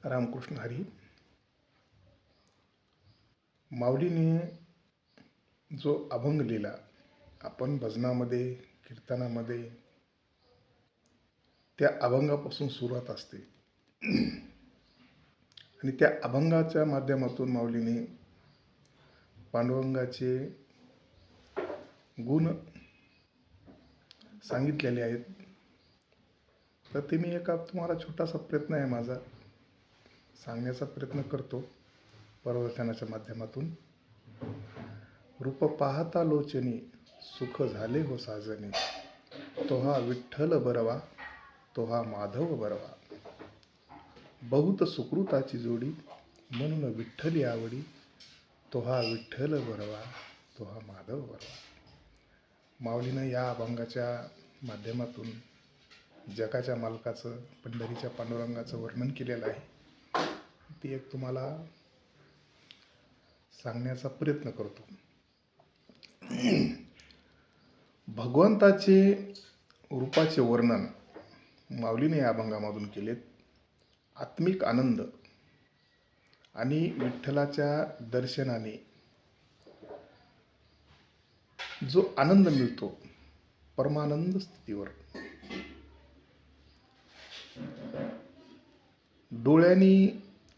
रामकृष्ण हरी. माऊलीने जो अभंग लिहिला, आपण भजनामध्ये, कीर्तनामध्ये त्या अभंगापासून सुरुवात असते आणि त्या अभंगाच्या माध्यमातून माऊलीने पांडुरंगाचे गुण सांगितलेले आहेत. तर ते मी तुम्हाला छोटासा प्रयत्न आहे माझा सांगण्याचा प्रयत्न करतो प्रवचनाच्या माध्यमातून. रूप पाहता लोचनी सुख झाले हो साजनी, तो हा विठ्ठल बरवा, तो हा माधव बरवा. बहुत सुकृताची जोडी, म्हणून विठ्ठली आवडी, तो हा विठ्ठल बरवा, तो हा माधव बरवा. माऊलीनं या अभंगाच्या माध्यमातून जगाच्या मालकाचं, पंढरीच्या पांडुरंगाचं वर्णन केलेलं आहे. ती एक तुम्हाला सांगण्याचा प्रयत्न करतो. भगवंताचे रूपाचे वर्णन माऊलीने या अभंगामधून केलेत. आत्मिक आनंद आणि विठ्ठलाच्या दर्शनाने जो आनंद मिळतो परमानंद स्थितीवर, डोळ्यांनी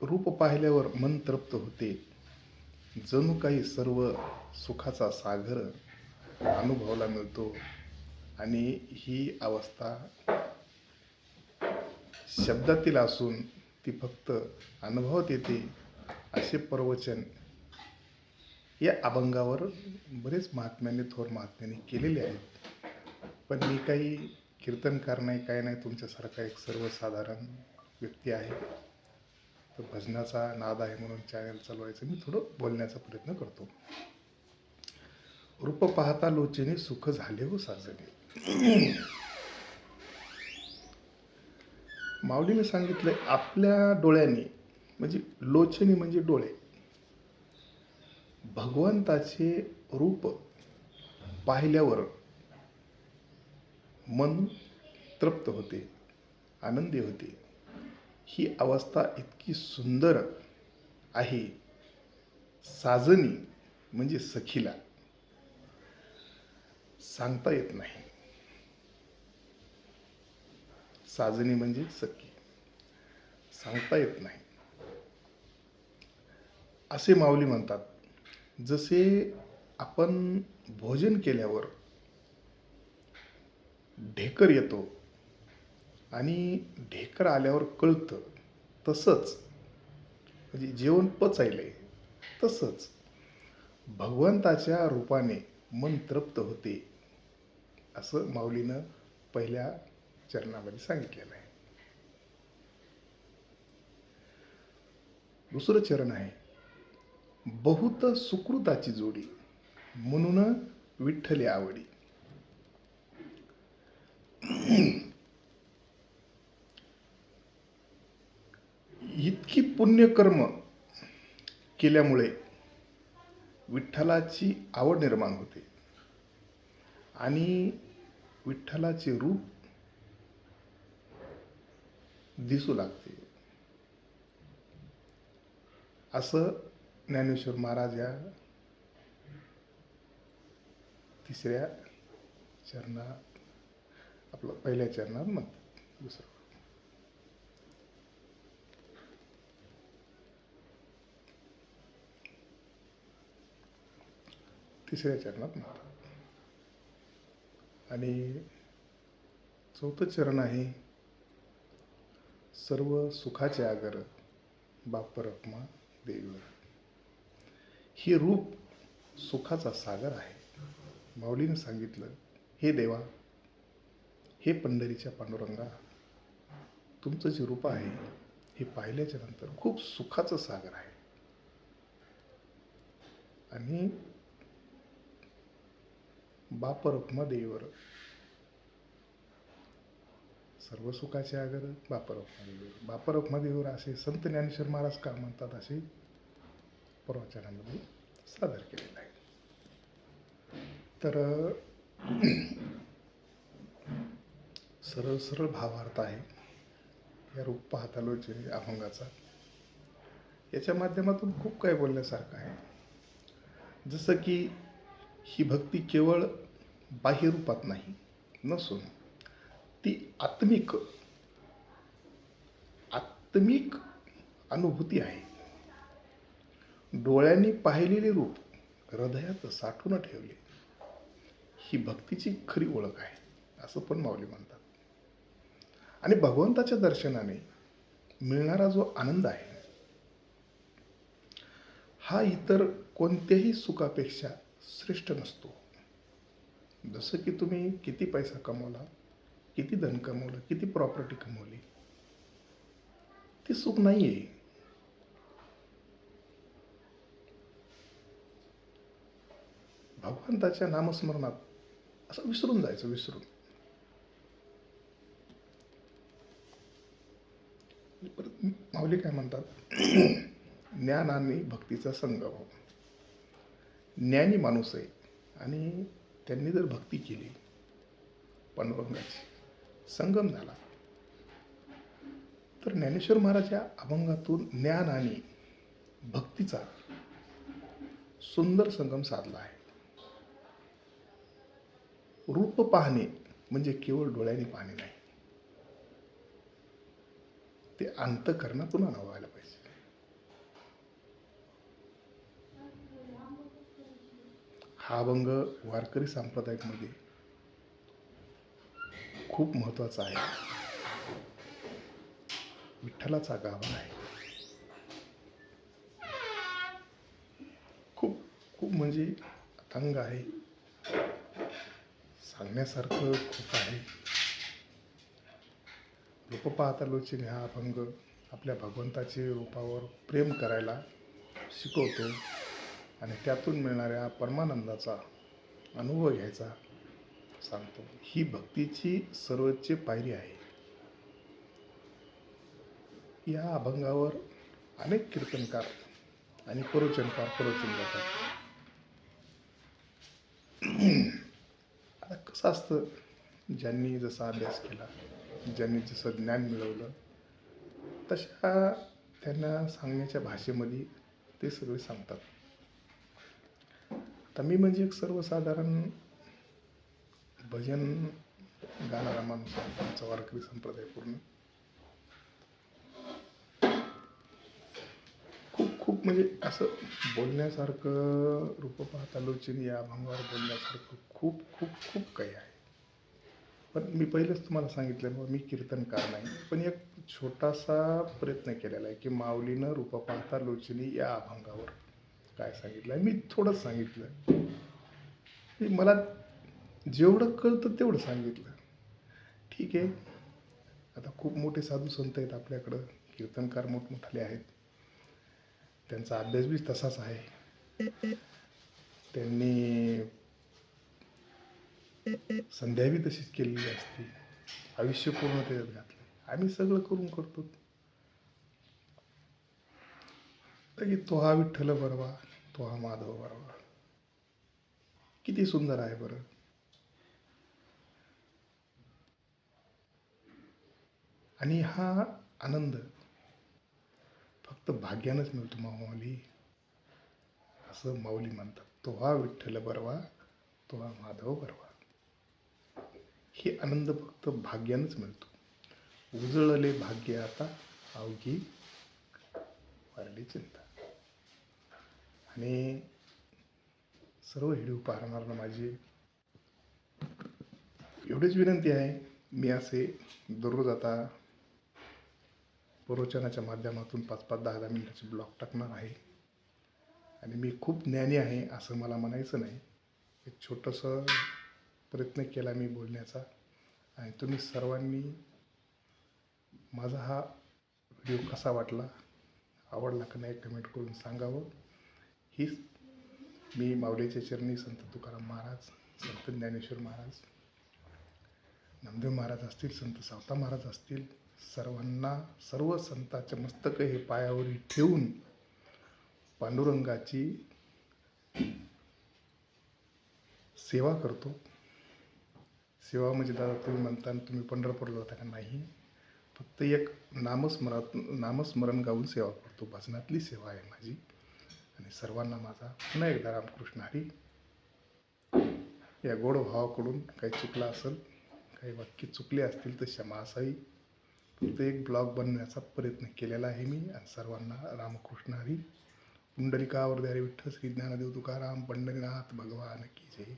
रूप पाहिल्यावर मन तृप्त होते, जणू काही सर्व सुखाचा सागर अनुभवाला मिळतो. आणि ही अवस्था शब्दातील असून ती फक्त अनुभवात येते, असे प्रवचन या अभंगावर बरेच महात्म्याने, थोर महात्म्याने केलेले आहेत. पण मी काही कीर्तनकार नाही, काय नाही, तुमच्यासारखा एक सर्वसाधारण व्यक्ती आहे. तर भजनाचा नाद आहे म्हणून चॅनल चालवायचं मी थोडं बोलण्याचा प्रयत्न करतो. रूप पाहता लोचनी सुख झाले हो साजने. माऊलीने सांगितलंय आपल्या डोळ्यांनी, म्हणजे लोचनी म्हणजे डोळे, भगवंताचे रूप पाहिल्यावर मन तृप्त होते, आनंदी होते. ही अवस्था इतकी सुंदर आहे. साजनी म्हणजे सखीला सांगता येत नाही. साजनी म्हणजे सखी, सांगता येत नाही असे माऊली म्हणतात. जसे आपण भोजन केल्यावर ढेकर येतो आणि ढेकर आल्यावर कळतं, तसंच म्हणजे जेवण पचायलंय, तसंच भगवंताच्या रूपाने मन तृप्त होते, असं माऊलीनं पहिल्या चरणामध्ये सांगितलेलं आहे. दुसरं चरण आहे, बहुत सुकृताची जोडी, म्हणून विठ्ठली आवडी. इतकी पुण्यकर्म केल्यामुळे विठ्ठलाची आवड निर्माण होते आणि विठ्ठलाचे रूप दिसू लागते, असं ज्ञानेश्वर महाराज या तिसऱ्या चरणात, आपलं पहिल्या चरणात म्हणतात. दुसरं तिसऱ्या चरणात म्हणतात. आणि चौथं चरण आहे, सर्व सुखाचे आगर बाप रखमा देवीवर. हे रूप सुखाचा सागर आहे. माऊलीने सांगितलं, हे देवा, हे पंढरीच्या पांडुरंगा, तुमचं जे रूप आहे हे पाहिल्याच्या नंतर खूप सुखाचं सागर आहे. आणि बाप रखमा देवीवर, सर्व सुखाचे आगर बाप रखमा देवीवर. बाप रखमा देवीवर असे संत ज्ञानेश्वर महाराज का म्हणतात, असे प्रवचनामध्ये सादर केलेलं आहे. तर सरळ सरळ भावार्थ आहे या रूप पाहता लोचनी अभंगाचा. याच्या माध्यमातून खूप काही बोलण्यासारखं आहे. जसं की ही भक्ती केवळ बाह्य रूपात नाही नसून ती आत्मिक आत्मिक अनुभूती आहे. डोळ्यांनी पाहिलेले रूप हृदयात साठवून ठेवले ही भक्तीची खरी ओळख आहे, असं पण माऊली म्हणतात. आणि भगवंताच्या दर्शनाने मिळणारा जो आनंद आहे हा इतर कोणत्याही सुखापेक्षा श्रेष्ठ नसतो. जसं की तुम्ही किती पैसा कमवला, किती धन कमवलं, किती प्रॉपर्टी कमवली, ते सुख नाही आहे. भगवंताच्या नामस्मरणात असं विसरून जायचं, विसरून. परत माऊली काय म्हणतात, ज्ञान आणि भक्तीचा संगम. ज्ञानी माणूस आहे आणि त्यांनी जर भक्ती केली पांडुरंगाची, संगम झाला, तर ज्ञानेश्वर महाराज या अभंगातून ज्ञान आणि भक्तीचा सुंदर संगम साधला आहे. रूप पाहणे म्हणजे केवळ डोळ्यांनी पाहणे नाही, ते अंतःकरणातून अनुभवायला पाहिजे. हा अभंग वारकरी संप्रदायामध्ये खूप महत्त्वाचा आहे. विठ्ठलाचा गाभा आहे. खूप खूप म्हणजे अथांग आहे, सांगण्यासारखं खूप आहे. रूप पाहता लोचने हा अभंग आपल्या भगवंताचे रूपावर प्रेम करायला शिकवतो आणि त्यातून मिळणाऱ्या परमानंदाचा अनुभव घ्यायचा सांगतो. ही भक्तीची सर्वोच्च पायरी आहे. या अभंगावर अनेक कीर्तनकार आणि प्रवचनकार प्रवचन देतात. आता कसं असतं, ज्यांनी जसा अभ्यास केला, ज्यांनी जसं ज्ञान मिळवलं, तशा त्यांना सांगण्याच्या भाषेमध्ये ते सगळे सांगतात. तर मी म्हणजे एक सर्वसाधारण भजन गाणारा माणूस आहे. आमचा वारकरी संप्रदाय पूर्ण खूप खूप म्हणजे असं बोलण्यासारखं, रूप पाहता लोचनी या अभंगावर बोलण्यासारखं खूप खूप खूप काही आहे. पण मी पहिलेच तुम्हाला सांगितलं, मी कीर्तनकार नाही, पण एक छोटासा प्रयत्न केलेला आहे की माऊलीनं रूप पाहता लोचनी या अभंगावर काय सांगितलं आहे. मी थोडंच सांगितलं, मला जेवढं कळतं तेवढं सांगितलं. ठीक आहे. आता खूप मोठे साधू संत आहेत आपल्याकडं, कीर्तनकार मोठमोठाले आहेत, त्यांचा अभ्यास बी तसाच आहे. त्यांनी संध्या बी तशीच केलेली असते, आयुष्य पूर्ण त्याच्यात घातलं. आम्ही सगळं करून करतो की तो हा विठ्ठल बरवा, तो हा माधव बरवा. किती सुंदर आहे बरं. आणि हा आनंद फक्त भाग्यानंच मिळतो माऊली, असं माऊली म्हणतात. तो हा विठ्ठल बरवा, तो हा माधव बरवा. हे आनंद फक्त भाग्यानंच मिळतो. उजळले भाग्य आता अवघी वारली चिंता. आणि सर्व हिडीव पाहणाऱ्यांना माझी एवढीच विनंती आहे, मी असे दररोज आता प्रवचनाच्या माध्यमातून 5-5, 10-10 मिनिटाचे ब्लॉग टाकणार आहे. आणि मी खूप ज्ञानी आहे असं मला म्हणायचं नाही. एक छोटंसं प्रयत्न केला मी बोलण्याचा, आणि तुम्ही सर्वांनी माझा हा व्हिडिओ कसा वाटला, आवडला का नाही, कमेंट करून सांगावं. हीच मी माऊलीच्या चरणी संत तुकाराम महाराज, संत ज्ञानेश्वर महाराज, नामदेव महाराज असतील, संत सावता महाराज असतील, सर्वांना, सर्व संतांचे मस्तक हे पायावरी ठेवून पांडुरंगाची सेवा करतो. सेवा म्हणजे दादा तुम्ही म्हणता तुम्ही पंढरपूरला जाता का? नाही, फक्त एक नामस्मरण गाऊन सेवा करतो. भजनातली सेवा आहे माझी. आणि सर्वांना माझा पुन्हा एकदा रामकृष्ण हरी. या गोड भावाकडून काही चुकलं असेल, काही वाक्य चुकले असतील तर क्षमा असावी. फक्त एक ब्लॉग बनवण्याचा प्रयत्न केलेला आहे मी. आणि सर्वांना रामकृष्ण हरी. पुंडलिकावर हरी विठ्ठल श्री ज्ञानदेव तुकाराम पंढरीनाथ भगवान की जय.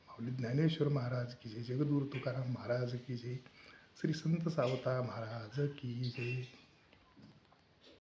माऊली ज्ञानेश्वर महाराज की जय. जगद्गुरु तुकाराम महाराज की जय. श्री संत सावता महाराज की जय.